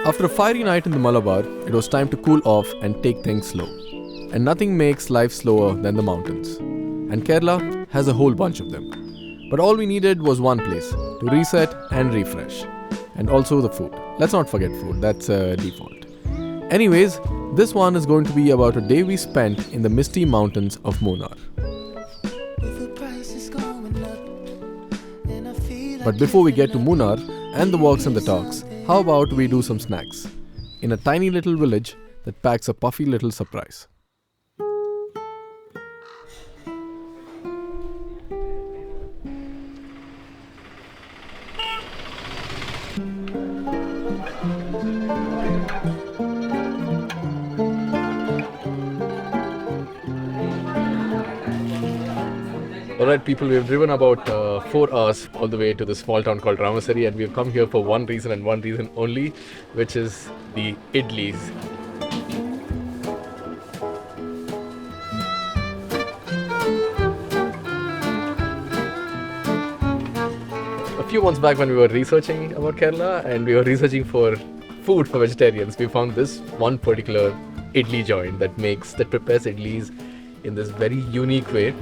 After a fiery night in the Malabar, it was time to cool off and take things slow. And nothing makes life slower than the mountains. And Kerala has a whole bunch of them. But all we needed was one place to reset and refresh. And also the food. Let's not forget food, that's a default. Anyways, this one is going to be about a day we spent in the misty mountains of Munnar. But before we get to Munnar and the walks and the talks, how about we do some snacks in a tiny little village that packs a puffy little surprise. Alright people, we have driven about 4 hours all the way to this small town called Ramasari, and we have come here for one reason and one reason only, which is the IDLIs. A few months back when we were researching about Kerala and we were researching for food for vegetarians, we found this one particular idli joint that prepares idlis in this very unique way.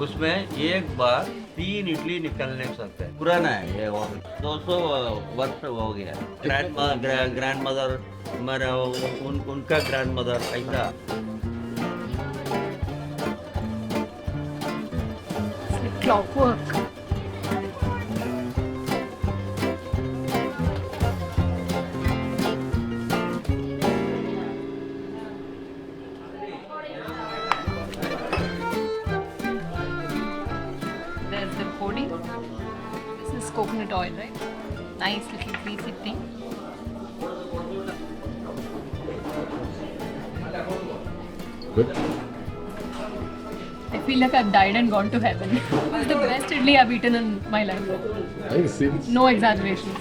उसमें एक बार 3 इडली निकलने सकते हैं। पुराना है ये, 200 वर्ष हो गया। ग्रैंड मदर मेरा उनका ग्रैंड मदर ऐसा। Clockwork. There's the pudding. This is coconut oil, right? Nice little greasy thing. Good. I feel like I've died and gone to heaven. It's the best idli I've eaten in my life. Are you serious? No exaggerations.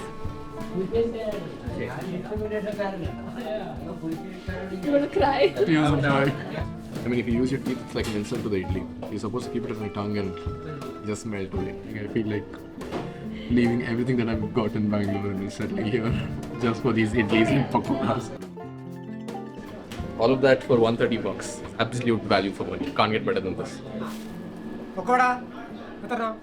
You want to cry? I mean, if you use your teeth, it's like an insult to the idli. You're supposed to keep it on your tongue and just melt away. I feel like leaving everything that I've got in Bangalore and settling here just for these idlis and pakoras. All of that for $130. Absolute value for money. Can't get better than this. Pakoda, Katara.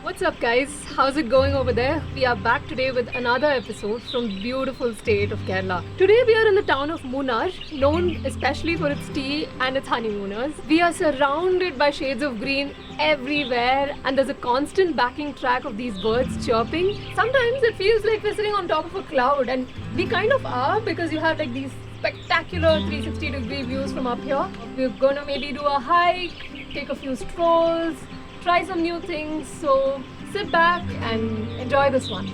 What's up guys? How's it going over there? We are back today with another episode from beautiful state of Kerala. Today we are in the town of Munnar, known especially for its tea and its honeymooners. We are surrounded by shades of green everywhere and there's a constant backing track of these birds chirping. Sometimes it feels like we're sitting on top of a cloud, and we kind of are because you have like these spectacular 360-degree views from up here. We're gonna maybe do a hike, take a few strolls, try some new things, so sit back and enjoy this one.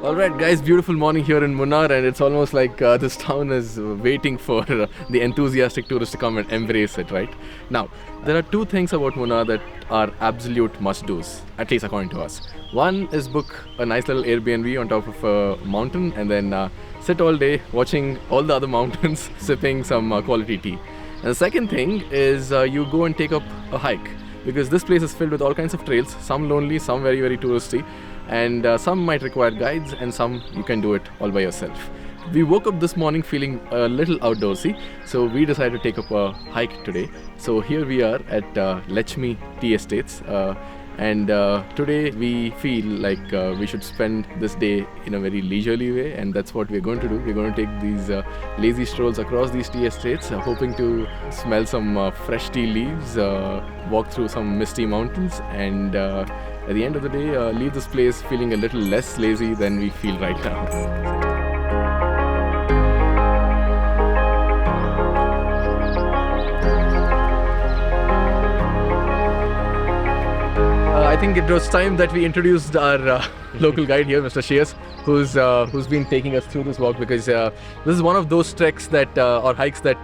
Alright guys, beautiful morning here in Munnar, and it's almost like this town is waiting for the enthusiastic tourists to come and embrace it, right? Now, there are 2 things about Munnar that are absolute must-dos, at least according to us. One is book a nice little Airbnb on top of a mountain and then sit all day watching all the other mountains, sipping some quality tea. And the second thing is you go and take up a hike, because this place is filled with all kinds of trails, some lonely, some very, very touristy. And some might require guides and some you can do it all by yourself. We woke up this morning feeling a little outdoorsy, so we decided to take up a hike today. So here we are at Lechmi Tea Estates, And today we feel like we should spend this day in a very leisurely way, and that's what we're going to do. We're going to take these lazy strolls across these tea estates, hoping to smell some fresh tea leaves, walk through some misty mountains, and at the end of the day leave this place feeling a little less lazy than we feel right now. I think it was time that we introduced our local guide here, Mr. Shreyas, who's been taking us through this walk, because this is one of those treks that or hikes that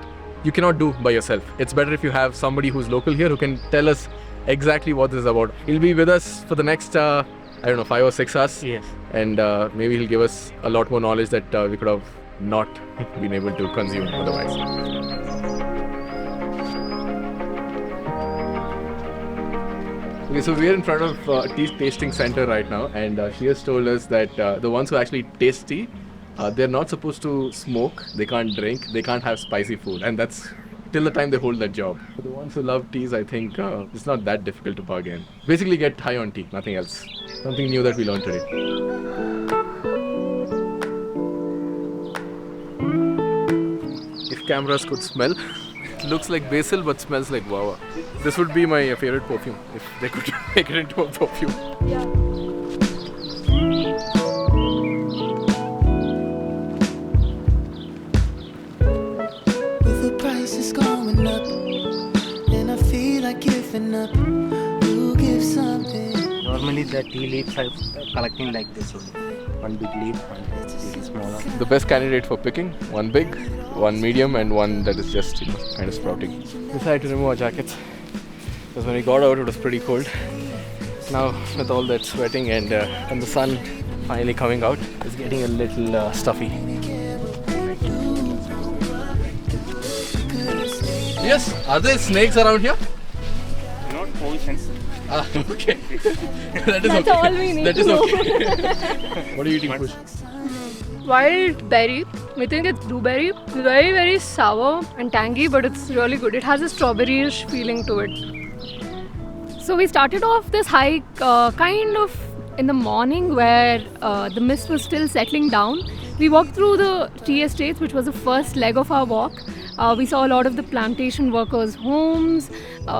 you cannot do by yourself. It's better if you have somebody who's local here who can tell us exactly what this is about. He'll be with us for the next, 5 or 6 hours. Yes. And maybe he'll give us a lot more knowledge that we could have not been able to consume otherwise. Okay, so we're in front of a tea tasting center right now, and she has told us that the ones who actually taste tea, they're not supposed to smoke, they can't drink, they can't have spicy food, and that's till the time they hold that job. For the ones who love teas, I think it's not that difficult to bargain. Basically get high on tea, nothing else. Something new that we learned today. If cameras could smell, it looks like basil but smells like guava. This would be my favorite perfume if they could make it into a perfume. Yeah. With the prices going up, and I feel like giving up. You give something. Normally the tea leaves are collecting like this only. One big leaf, one little smaller. The best candidate for picking, one big, one medium, and one that is just kind of sprouting. We decided to remove our jackets because when we got out it was pretty cold. Now with all that sweating and the sun finally coming out, it's getting a little stuffy. Yes, are there snakes around here? Not poisons. Ah, okay. That is That's okay. all we need That to is know. okay. What are you eating, Push? Wild berry. We think it's blueberry. It's very, very sour and tangy, but it's really good. It has a strawberry-ish feeling to it. So we started off this hike kind of in the morning where the mist was still settling down. We walked through the tea estates, which was the first leg of our walk. We saw a lot of the plantation workers' homes.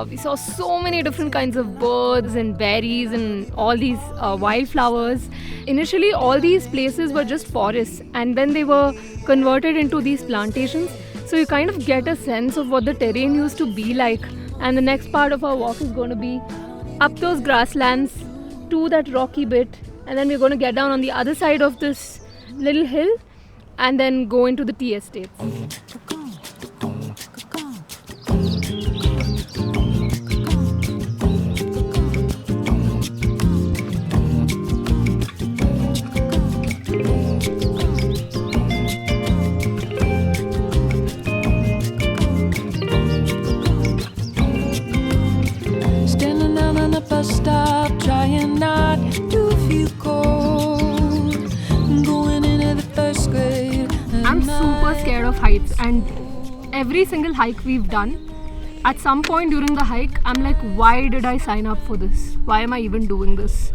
We saw so many different kinds of birds and berries and all these wildflowers. Initially, all these places were just forests, and then they were converted into these plantations. So you kind of get a sense of what the terrain used to be like. And the next part of our walk is going to be up those grasslands to that rocky bit, and then we're going to get down on the other side of this little hill and then go into the tea estates. Standing down on the bus stop, trying not to feel cold. Going into the first grade. I'm super scared of heights, and every single hike we've done, at some point during the hike, I'm like, why did I sign up for this? Why am I even doing this?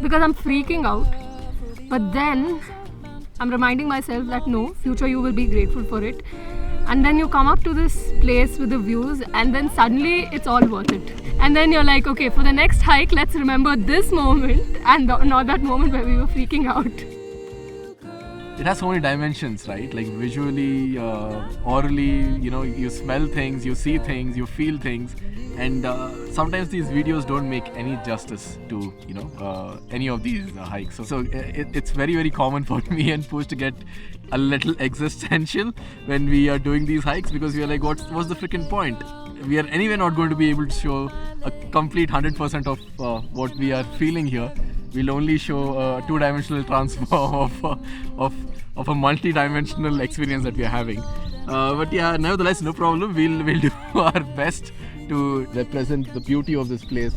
Because I'm freaking out. But then I'm reminding myself that no, future you will be grateful for it. And then you come up to this place with the views, and then suddenly it's all worth it. And then you're like, okay, for the next hike, let's remember this moment and not that moment where we were freaking out. It has so many dimensions, right? Like visually, orally, you smell things, you see things, you feel things, and sometimes these videos don't make any justice to any of these hikes. So it's very, very common for me and Pooja to get a little existential when we are doing these hikes, because we are like, what's the freaking point? We are anyway not going to be able to show a complete 100% of what we are feeling here. We'll only show a two-dimensional transform of a multi-dimensional experience that we are having. But yeah, nevertheless, no problem. We'll do our best to represent the beauty of this place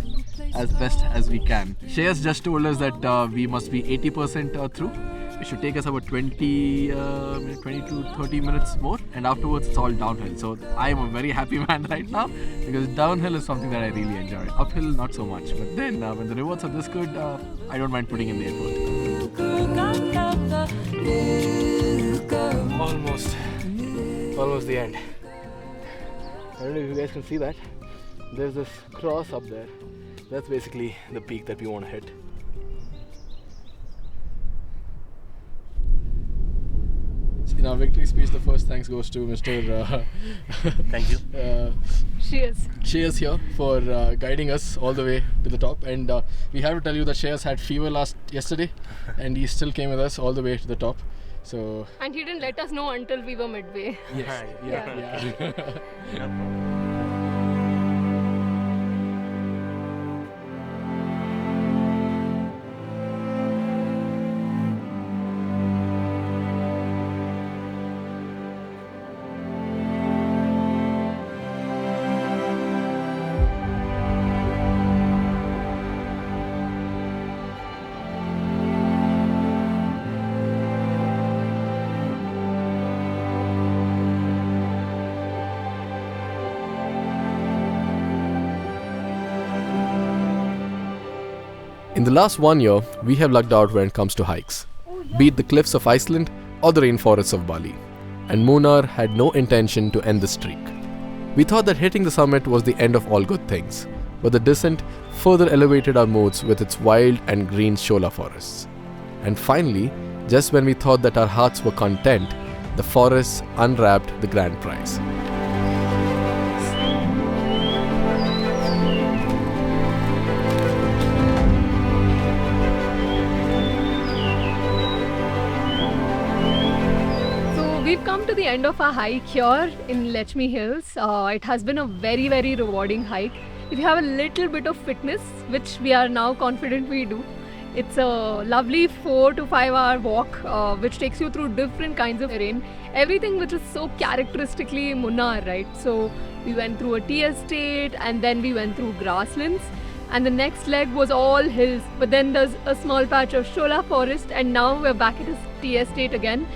as best as we can. Shreyas just told us that we must be 80% through, It should take us about 20 to 30 minutes more, and afterwards it's all downhill. So I am a very happy man right now because downhill is something that I really enjoy. Uphill, not so much. But then when the rewards are this good, I don't mind putting in the effort. Almost the end. I don't know if you guys can see that. There's this cross up there. That's basically the peak that we want to hit. In our victory speech, the first thanks goes to Mr. Thank you. Cheers. here for guiding us all the way to the top. And we have to tell you that Shreyas had fever yesterday, and he still came with us all the way to the top. So. And he didn't let us know until we were midway. Yes. Yeah. In the last 1 year, we have lucked out when it comes to hikes, be it the cliffs of Iceland or the rainforests of Bali. And Munnar had no intention to end the streak. We thought that hitting the summit was the end of all good things, but the descent further elevated our moods with its wild and green shola forests. And finally, just when we thought that our hearts were content, the forests unwrapped the grand prize. We've come to the end of our hike here in Lechmi Hills. It has been a very, very rewarding hike. If you have a little bit of fitness, which we are now confident we do, it's a lovely 4 to 5 hour walk which takes you through different kinds of terrain. Everything which is so characteristically Munnar, right? So we went through a tea estate and then we went through grasslands. And the next leg was all hills. But then there's a small patch of shola forest and now we're back at a tea estate again.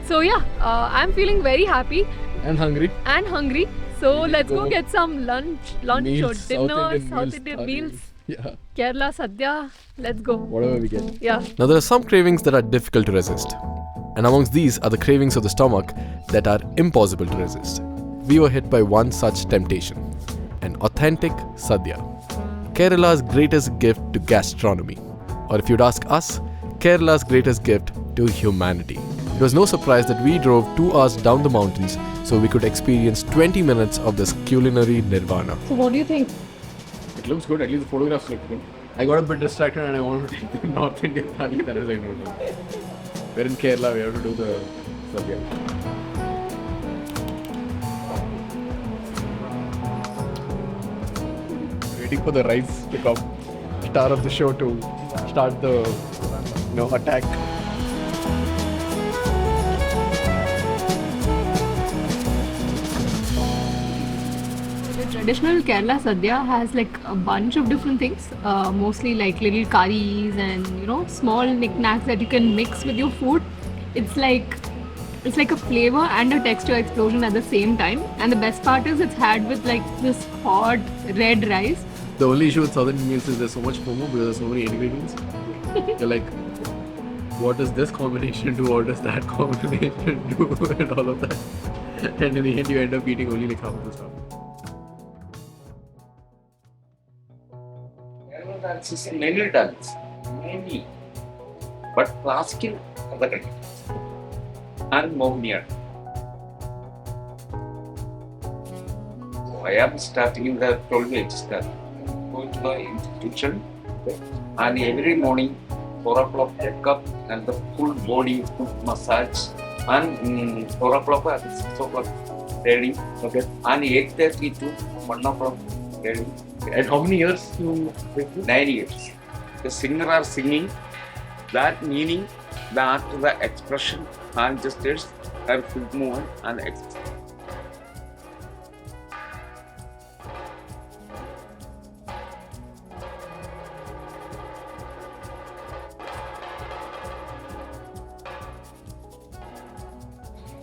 So yeah, I'm feeling very happy. And hungry. So let's go get some lunch Meals, or dinner, South South Indian Indian meals. Yeah. Kerala sadya. Let's go. Whatever we get. Yeah. Now there are some cravings that are difficult to resist. And amongst these are the cravings of the stomach that are impossible to resist. We were hit by one such temptation. An authentic sadya. Kerala's greatest gift to gastronomy. Or if you'd ask us, Kerala's greatest gift to humanity. It was no surprise that we drove 2 hours down the mountains so we could experience 20 minutes of this culinary nirvana. So what do you think? It looks good, at least the photographs look good. I got a bit distracted and I wanted to take the North Indian thali, that is like no. We're in Kerala, we have to do the sadhya. Waiting for the rice to come. Star of the show to start the attack. Traditional Kerala sadhya has like a bunch of different things, mostly like little curries and small knickknacks that you can mix with your food. It's like a flavor and a texture explosion at the same time. And the best part is it's had with like this hot red rice. The only issue with southern meals is there's so much FOMO because there's so many ingredients. You're like, what does this combination do? What does that combination do? And all of that. And in the end, you end up eating only like half of the stuff. Dance many dance, many, but classical Kathakali and Munnar. I am starting in the 12 age start, going to the institution, and every morning 4 o'clock wake up and the full body foot massage, and 4 o'clock and 6 o'clock ready, okay, and 8:30 to 1 o'clock ready. And how many years you 9 years. The singer are singing, that meaning, that the expression and gestures are foot movement and expression.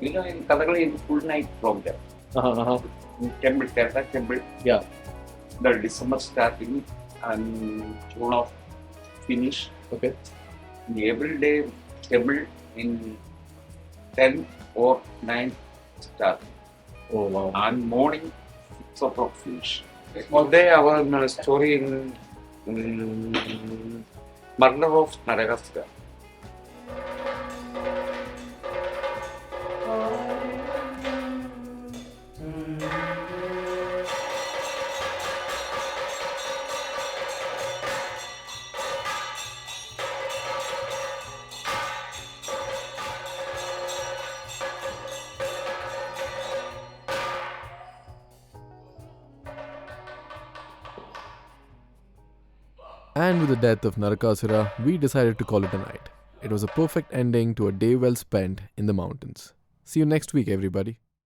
You know, in Kathakali, it's full night program. In temple, Kerala temple. Yeah. The December starting and June of finish. Okay. Every day temple in 10 or 9 start. Oh wow. And morning 6 o'clock finish. One day our story in Murder of Madagascar. And with the death of Narakasura, we decided to call it a night. It was a perfect ending to a day well spent in the mountains. See you next week, everybody.